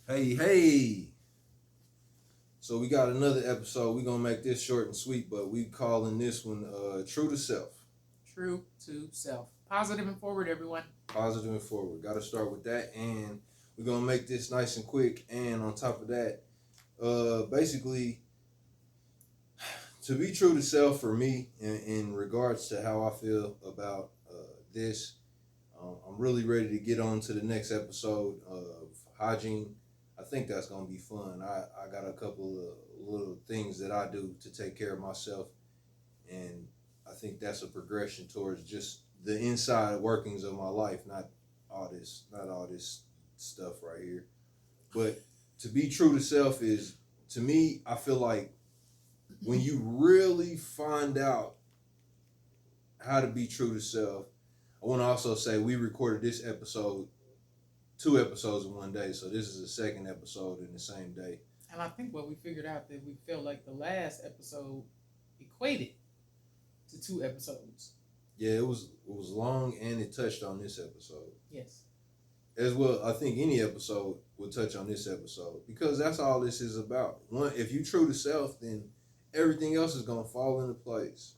Hey, hey. So we got another episode. We're gonna make this short and sweet, but we calling this one True to Self. True to self. Positive and forward, everyone. Positive and forward. Gotta start with that. And we're gonna make this nice and quick. And on top of that, basically to be true to self for me in regards to how I feel about this, I'm really ready to get on to the next episode of hygiene. I think that's gonna be fun. I got a couple of little things that I do to take care of myself, and I think that's a progression towards just the inside workings of my life, not all this stuff right here. But to be true to self is, to me, I feel like when you really find out how to be true to self. I want to also say we recorded this episode, two episodes in one day, so this is the second episode in the same day. And I think what we figured out that we felt like the last episode equated to two episodes. Yeah, it was long and it touched on this episode Yes. as well. I think any episode will touch on this episode because that's all this is about. One, if you true to self, then everything else is gonna fall into place.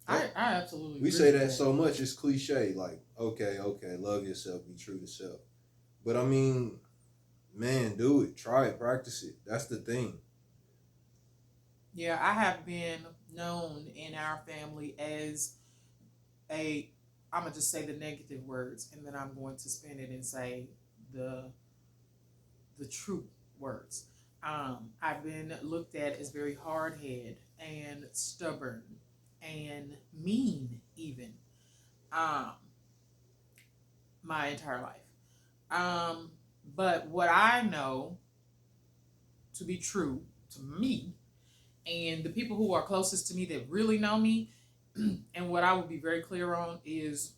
I absolutely We agree say with that so much, it's cliche. Like, okay, love yourself, be true to self. But I mean, man, do it, try it, practice it. That's the thing. Yeah, I have been known in our family as a I'm gonna just say the negative words and then I'm going to spin it and say the the true words. I've been looked at as very hard headed and stubborn and mean even. Um, my entire life. Um, but what I know to be true to me and the people who are closest to me that really know me, and what I would be very clear on is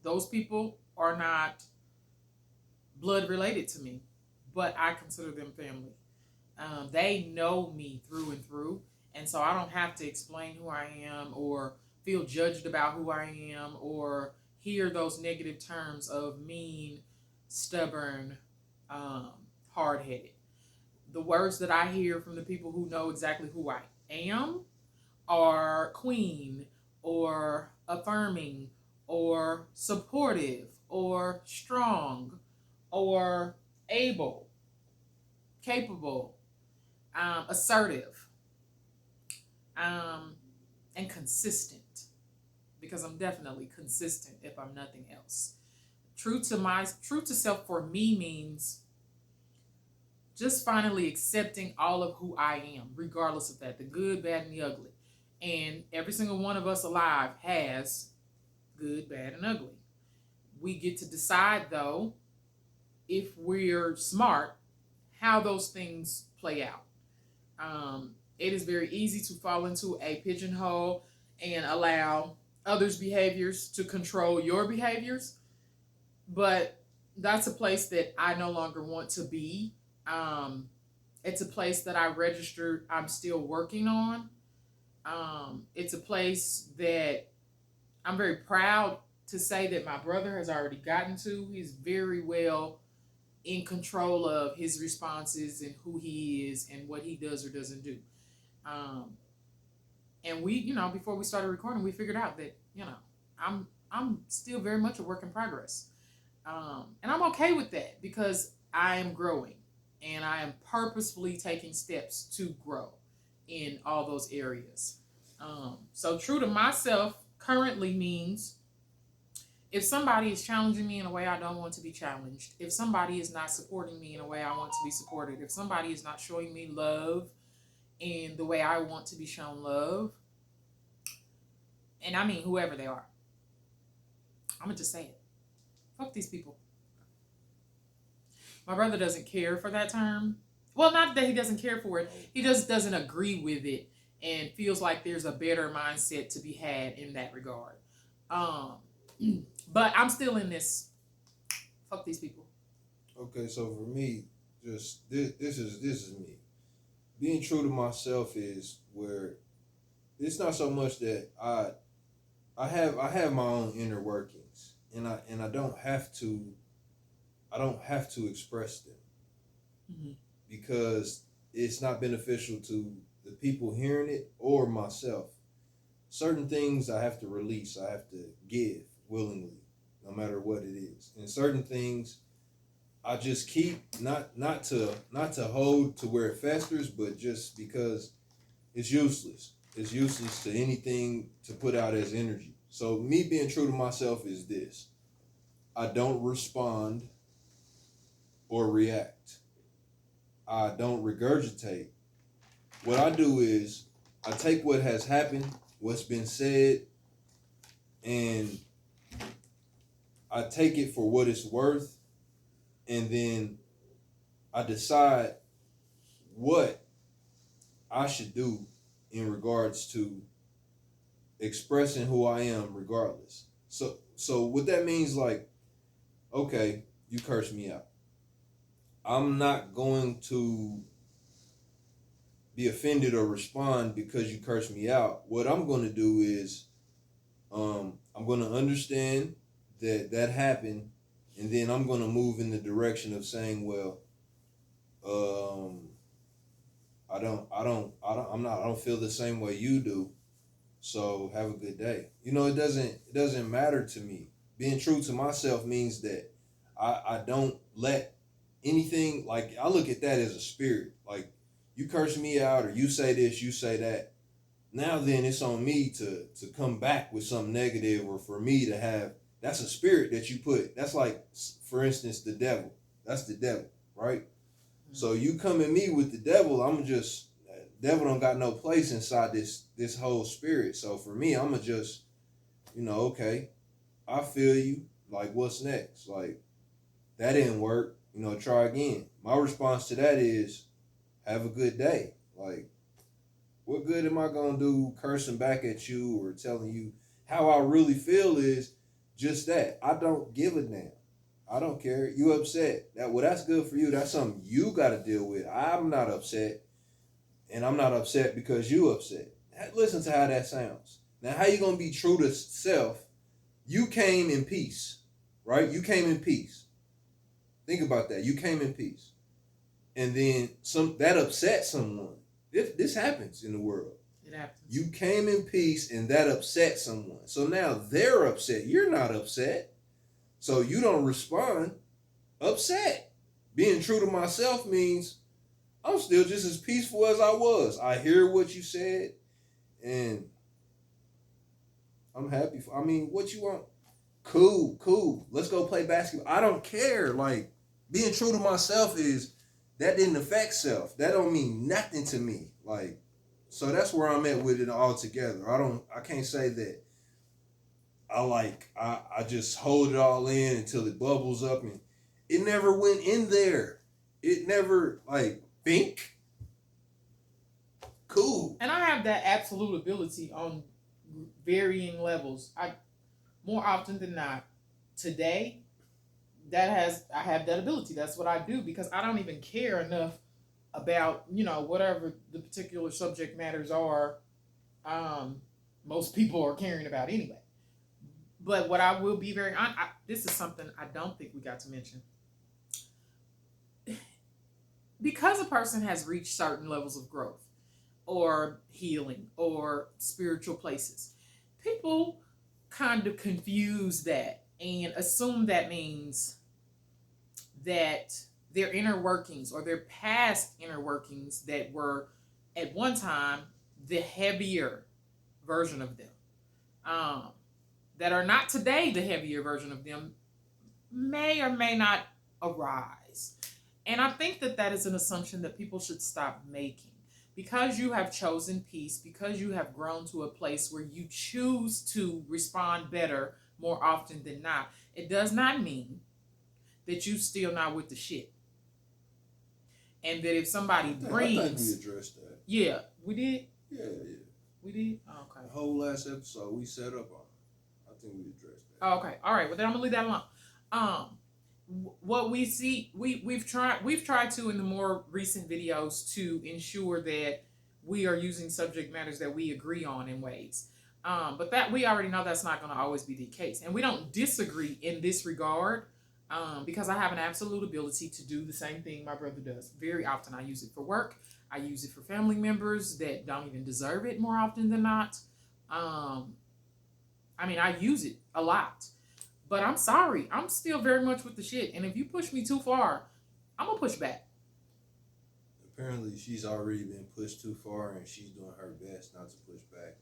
those people are not blood related to me, but I consider them family. They know me through and through, and so I don't have to explain who I am or feel judged about who I am or hear those negative terms of mean, stubborn, um, hard headed. The words that I hear from the people who know exactly who I am are queen or affirming or supportive or strong or able, capable, assertive, um, and consistent. Because I'm definitely consistent if I'm nothing else. True to self for me means just finally accepting all of who I am, regardless of that, the good, bad, and the ugly. And every single one of us alive has good, bad, and ugly. We get to decide though, if we're smart, how those things play out. It is very easy to fall into a pigeonhole and allow others' behaviors to control your behaviors, but that's a place that I no longer want to be. Um, it's a place that I registered, I'm still working on. It's a place that I'm very proud to say that my brother has already gotten to. He's very well in control of his responses and who he is and what he does or doesn't do. Um, and we, before we started recording, we figured out that I'm still very much a work in progress, and I'm okay with that because I am growing and I am purposefully taking steps to grow in all those areas. So true to myself currently means if somebody is challenging me in a way I don't want to be challenged, if somebody is not supporting me in a way I want to be supported, if somebody is not showing me love in the way I want to be shown love, and I mean whoever they are, I'm gonna just say it. Fuck these people. My brother doesn't care for that term. Well, not that he doesn't care for it. He just doesn't agree with it and feels like there's a better mindset to be had in that regard. Um, but I'm still in this. Fuck these people. Okay, so for me, just this is me. Being true to myself is where it's not so much that I have my own inner workings, and I don't have to I don't have to express them Mm-hmm. because it's not beneficial to the people hearing it or myself. Certain things I have to release, I have to give willingly, no matter what it is. And certain things I just keep not to hold to where it festers, but just because it's useless. It's useless to anything to put out as energy. So me being true to myself is this. I don't respond or react. I don't regurgitate. What I do is I take what has happened, what's been said, and I take it for what it's worth, and then I decide what I should do in regards to expressing who I am regardless. So what that means, like, okay, you curse me out. I'm not going to be offended or respond because you curse me out. What I'm going to do is I'm going to understand that that happened, and then I'm going to move in the direction of saying, well, I don't feel the same way you do. So have a good day. It doesn't matter to me. Being true to myself means that I don't let anything, like, I look at that as a spirit. Like, you curse me out or you say this, you say that. Now then it's on me to come back with something negative, or for me to have, that's a spirit that you put. That's like, for instance, the devil. That's the devil, right? So you come at me with the devil, I'm just, devil don't got no place inside this whole spirit. So for me, I'ma just, okay, I feel you. Like, what's next? Like, that didn't work. Try again. My response to that is, have a good day. Like, what good am I gonna do cursing back at you or telling you how I really feel? Is just that. I don't give a damn. I don't care. You upset. That's good for you. That's something you got to deal with. I'm not upset, and I'm not upset because you upset. Listen to how that sounds. Now, how you gonna be true to self? You came in peace, right? You came in peace. Think about that. You came in peace, and then that upset someone. This happens in the world. It happens. You came in peace, and that upset someone. So now they're upset. You're not upset. So you don't respond upset. Being true to myself means I'm still just as peaceful as I was. I hear what you said, and I'm happy. What you want? Cool. Let's go play basketball. I don't care. Like, being true to myself is that didn't affect self. That don't mean nothing to me. Like, so that's where I'm at with it all together. I can't say that I just hold it all in until it bubbles up, and it never went in there. It never, like, think. Cool. And I have that absolute ability on varying levels. I more often than not today I have that ability. That's what I do because I don't even care enough about whatever the particular subject matters are. Most people are caring about anyway. But what I will be this is something I don't think we got to mention. Because a person has reached certain levels of growth or healing or spiritual places, people kind of confuse that and assume that means that their inner workings or their past inner workings that were at one time the heavier version of them, that are not today the heavier version of them, may or may not arise. And I think that is an assumption that people should stop making. Because you have chosen peace, because you have grown to a place where you choose to respond better more often than not, it does not mean that you still not with the shit. And that if somebody brings... I think we addressed that. Yeah, we did? Yeah. We did? Oh, okay. The whole last episode we set up on. I think we addressed that. Oh, okay. All right. Well, then I'm going to leave that alone. What we see, we've tried to in the more recent videos to ensure that we are using subject matters that we agree on in ways, but that we already know that's not going to always be the case, and we don't disagree in this regard. Because I have an absolute ability to do the same thing my brother does. Very often I use it for work. I use it for family members that don't even deserve it more often than not. I mean, I use it a lot. But I'm sorry. I'm still very much with the shit. And if you push me too far, I'm going to push back. Apparently, she's already been pushed too far, and she's doing her best not to push back.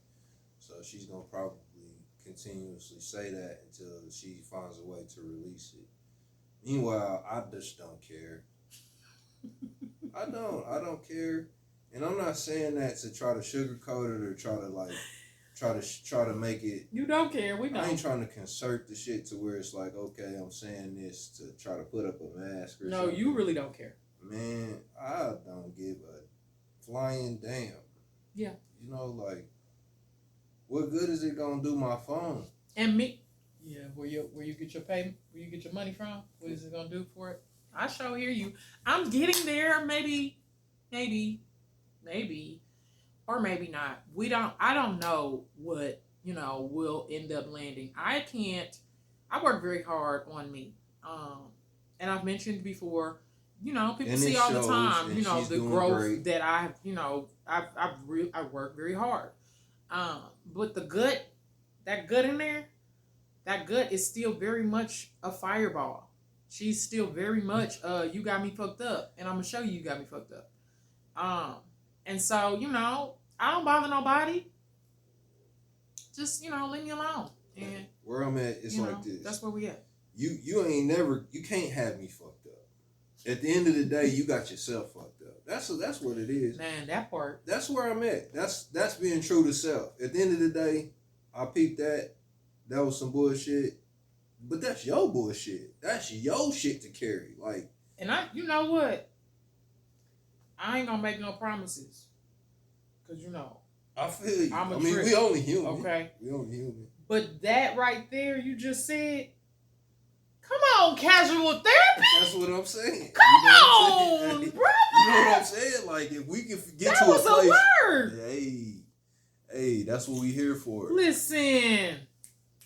So she's going to probably continuously say that until she finds a way to release it. Meanwhile, I just don't care. I don't care. And I'm not saying that to try to sugarcoat it or try to make it. You don't care. We know. I ain't trying to concert the shit to where it's like, okay, I'm saying this to try to put up a mask or no, something. you really don't care. Man, I don't give a flying damn. Yeah. You know, like, what good is it gonna do my phone? And me. Yeah, where you get your pay, where you get your money from? What is it gonna do for it? I sure hear you. I'm getting there. Maybe, or maybe not. I don't know what will end up landing. I work very hard on me. And I've mentioned before. People And see all the time. she's The doing growth great. that I work very hard. But that gut in there. That gut is still very much a fireball. She's still very much, you got me fucked up. And I'm going to show you got me fucked up. And so, I don't bother nobody. Just, leave me alone. And Where I'm at, it's like this. That's where we at. You can't have me fucked up. At the end of the day, you got yourself fucked up. That's what it is. Man, that part. That's where I'm at. That's being true to self. At the end of the day, I peeped that. That was some bullshit. But that's your bullshit. That's your shit to carry. Like, and you know what? I ain't gonna make no promises. Cause I feel you. Trip. We only human. Okay. We only human. But that right there, you just said, come on, casual therapy. That's what I'm saying. Come on, Hey, brother. you know what I'm saying? Like, if we can get That to a was place. a word. Hey, that's what we here for. Listen.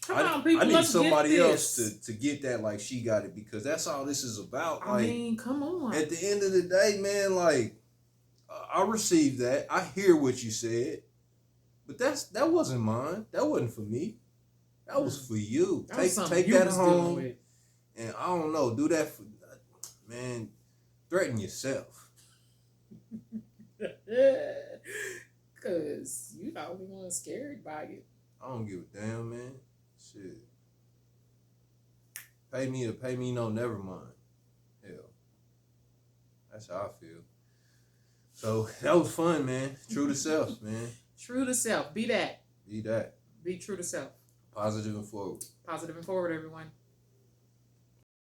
Come on, people. I need let's somebody get else this. to get that like she got it, because that's all this is about. I Like, mean, come on. at the end of the day, man, like, I received that. I hear what you said, but that wasn't mine. That wasn't for me. That was for you. That was Take you that was dealing home, with. and I don't know. Do that for, man. Threaten yourself. Cause you the only one scared by it. I don't give a damn, man. Shit. Pay me no, never mind. Hell. That's how I feel. So that was fun, man. True to self, man. True to self. Be that. Be that. Be true to self. Positive and forward. Positive and forward, everyone.